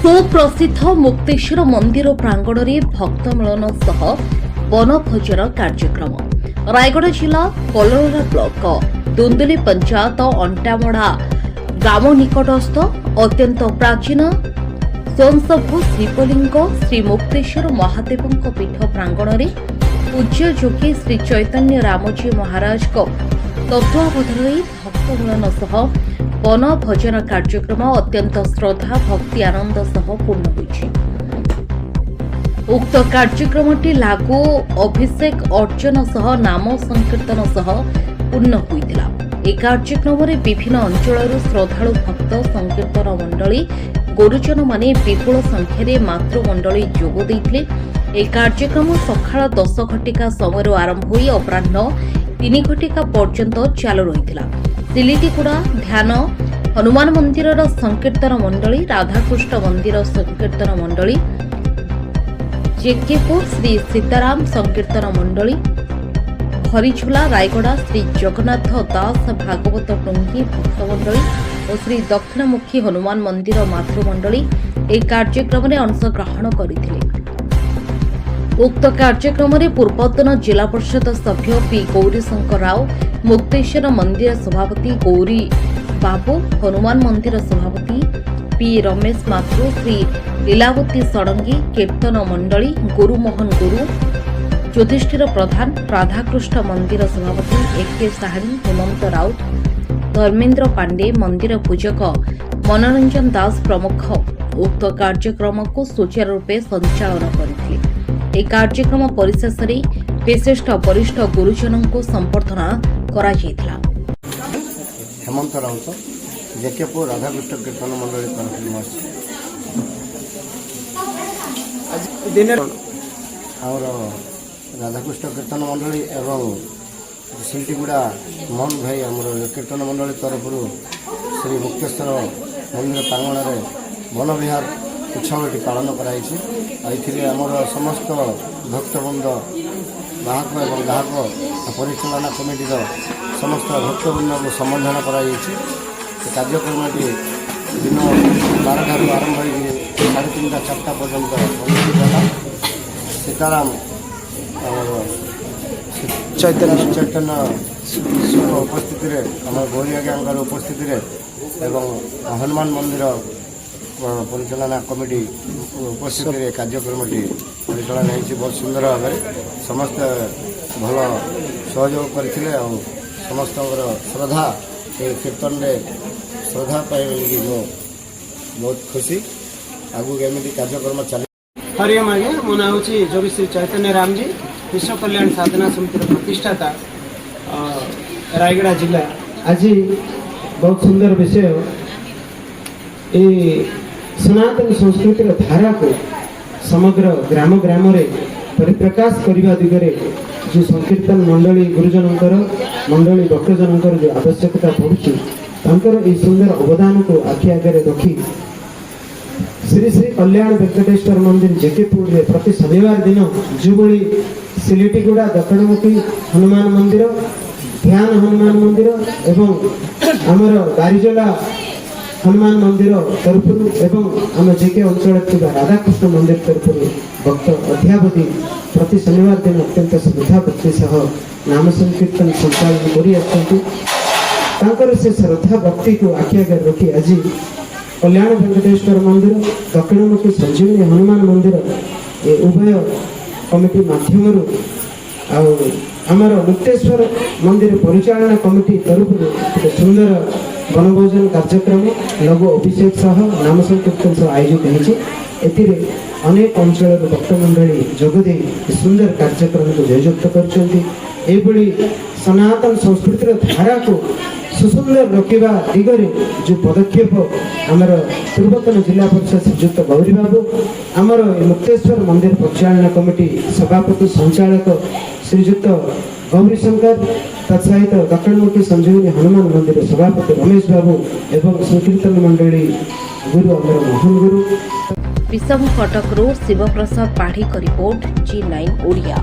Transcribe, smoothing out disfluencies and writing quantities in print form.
सुप्रसिद्ध मुक्तेश्वर मंदिर प्रांगण में भक्त मिलन सह वनभोजन कार्यक्रम रायगढ़ जिला कलोरा ब्लॉक दुंदुली पंचायत अंटामड़ा ग्राम निकटस्थ अत्यंत प्राचीन स्वयंसभू शिवलिंग श्री मुक्तेश्वर महादेव पीठ प्रांगण में पूज्य योगी श्री चैतन्य रामजी महाराज तत्वावधान भक्त मिलन सह वन भजन कार्यक्रम अत्यंत श्रद्धा भक्ति आनंद सह पूर्ण होइछि। उक्त कार्यक्रमटी लागू अभिषेक अर्चन सह नाम संकीर्तन सह पूर्ण होइतिला। ए कार्यक्रम में विभिन्न अंचल श्रद्धालु भक्त संकीर्तन मंडली गुरुजन माने विपुल संख्यार मातृमंडली जोग देइथिले। ए कार्यक्रम सकाळ 10 घटिका समय आरंभ होई अपराह्न 3 घटिका पर्यंत चालू रहिथिला। सिलिटिकुड़ा ध्यान हनुमान मंदिर संकीर्तन मंडली राधाकृष्ण मंदिर संकीर्तन मंडली जेकेपुर श्री सीताराम संकीर्तन मंडली हरिझुला रायगड़ा श्री जगन्नाथ दास भागवत टुंगी भक्त मंडली और श्री दक्षिणमुखी हनुमान मंदिर मातृमंडली एक कार्यक्रम में अंशग्रहण करथिले। उक्त कार्यक्रम में पूर्वतन जिला परिषद सभ्य पी गौरीशंकर राव मुक्तेश्वर मंदिर सभापति गौरी बाबू हनुमान मंदिर सभापति पी रमेश माथुर श्री लीलावती षडंगी कीर्तन मंडली गुरुमोहन गुरु युधिष्ठिर प्रधान राधाकृष्ण मंदिर सभापति एके साहनी हेमंत राउत धर्मेन्द्र पांडे मंदिर पूजक मनोरंजन दास प्रमुख उक्त कार्यक्रम को सुचारू रूपे संचालन करथिले। ए कार्यक्रम परिशेष विशिष्ट वरिष्ठ गुरुजन को संबर्धना करा जायतिला। हेमंत राउत जेकेपुर राधाकृष्ण कीर्तन मंडली और राधाकृष्ण कीर्तन मंडली एवं सिल्टीगुड़ा मोहन भाई आमर कीर्तन मंडली तरफ श्री मुक्तेश्वर मंदिर प्रांगण में वन विहार उत्सवटी पालन कराई समस्त भक्तवृंद बाहक एवं ग्राहक परिचालना कमिटी समस्त भक्तवृंद को संबोधन कराई कार्यक्रम दिन 12 ठार आरंभ हो 3:30 4टा पर्यंत सीताराम चैतन्य उपस्थित गौरी आज्ञा उपस्थित एवं हनुमान मंदिर परिचालना कमिटी उपस्थित कार्यक्रमटी परिचालना होती बहुत सुंदर भाव समस्त भल सहयोग करते समस्त श्रद्धा कीर्तन श्रद्धा पाई मो बहुत खुशी आगू एमती कार्यक्रम चल। हरिओम आज्ञा मो ना हूँ योगी श्री चैतन्य रामजी विश्व कल्याण साधना समितिर प्रतिष्ठाता रायगढ़ जिला। आज बहुत सुंदर विषय सनातन संस्कृतिर धारा को समग्र ग्राम ग्राम रे परिप्रकाश करने दिगरे जो संकीर्तन मंडली गुरुजनकर मंडली भक्तजनकर जो आवश्यकता पड़ुची ये सुंदर अवदान को आखि आगे रखी श्री श्री कल्याण वेंकटेश्वर मंदिर जेकेपुर में प्रति शनिवार दिन जो सिलिटिगुड़ा दक्षिणमुखी हनुमान मंदिर ध्यान हनुमान मंदिर एवं आमर बारिजला हनुमान मंदिर तरफ एवं आम जेके अंचल राधाकृष्ण मंदिर तरफ भक्त अध्यापति प्रति शनिवार दिन अत्यंत श्रद्धा भक्ति सह नाम संकीर्तन संचालन कर से श्रद्धा भक्ति को आखि आगे रखी आज कल्याण वेंकटेश्वर मंदिर दक्षिणमुखी संजीवनी हनुमान मंदिर ये उभय कमिटी माध्यम आमर मुक्तेश्वर मंदिर परिचालना कमिटी तरफ सुंदर वनभोजन कार्यक्रम लघु अभिषेक सह नाम संकीर्तन सह आयोजित होती अनेक अंचल भक्तमंडली जोगदे सुंदर कार्यक्रम को जयजुक्त कर सनातन संस्कृतिर धारा को सुसुंदर रखा दिगरे जो पदक्षेप आमर पूर्वतन जिला परिषद श्रीजुक्त गौरी बाबू आमर मुक्तेश्वर मंदिर परिचालना कमिटी सभापति संचालक श्रीजुक्त गौरीशंकर तत्सहित दक्षिणमुखी संजीवनी हनुमान मंदिर सभापति रमेश बाबू एवं संकीर्तन मंडली गुरु अमर मोहन गुरु विषम कटक शिवप्रसाद पाढ़ी रिपोर्ट G9 ओडिया।